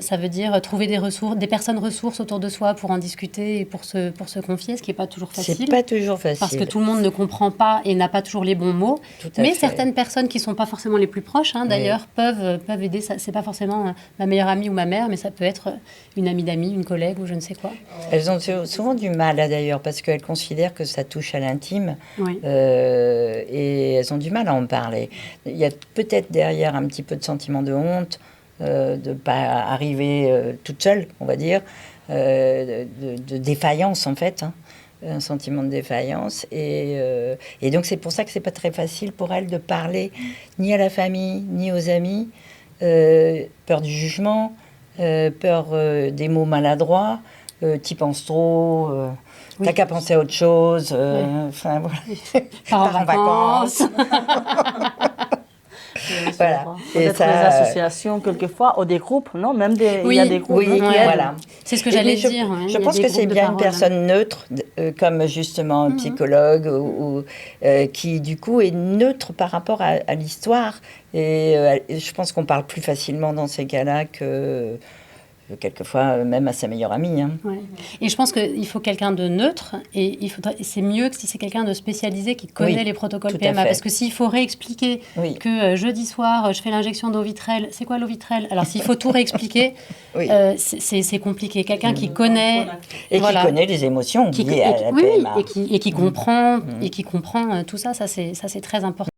ça veut dire trouver des ressources, des personnes ressources autour de soi pour en discuter et pour se confier, ce qui n'est pas toujours facile. C'est pas toujours facile. Parce que tout le monde ne comprend pas et n'a pas toujours les bons mots. Mais fait. certaines personnes qui ne sont pas forcément les plus proches, d'ailleurs, peuvent aider. Ce n'est pas forcément ma meilleure amie ou ma mère, mais ça peut être une amie d'amis, une collègue ou je ne sais quoi. Elles ont souvent du mal, d'ailleurs, parce qu'elles considèrent que ça touche à l'intime. Oui. Et elles ont du mal à en parler. Il y a peut-être derrière un petit peu de sentiment de honte, de ne pas arriver toute seule, on va dire, de défaillance, en fait. Un sentiment de défaillance. Et donc, c'est pour ça que c'est pas très facile pour elles de parler ni à la famille, ni aux amis. Peur du jugement, peur des mots maladroits, t'y penses trop, t'as qu'à penser à autre chose, enfin voilà. Pars en vacances. Voilà. Peut-être ça, les associations, quelquefois, ou des groupes, non? Même il y a des groupes qui aident. Voilà. C'est ce que j'allais dire. Je pense que c'est bien une personne neutre, comme justement un psychologue, qui du coup est neutre par rapport à l'histoire. Et je pense qu'on parle plus facilement dans ces cas-là que quelquefois même à sa meilleure amie. Ouais. Et je pense qu'il faut quelqu'un de neutre, et c'est mieux que si c'est quelqu'un de spécialisé qui connaît les protocoles PMA. Parce que s'il faut réexpliquer que jeudi soir, je fais l'injection d'eau vitrelle, c'est quoi l'eau vitrelle? Alors s'il faut tout réexpliquer, c'est compliqué. Quelqu'un qui connaît... Et qui connaît les émotions liées à la PMA. Et qui comprend, tout ça, ça c'est très important.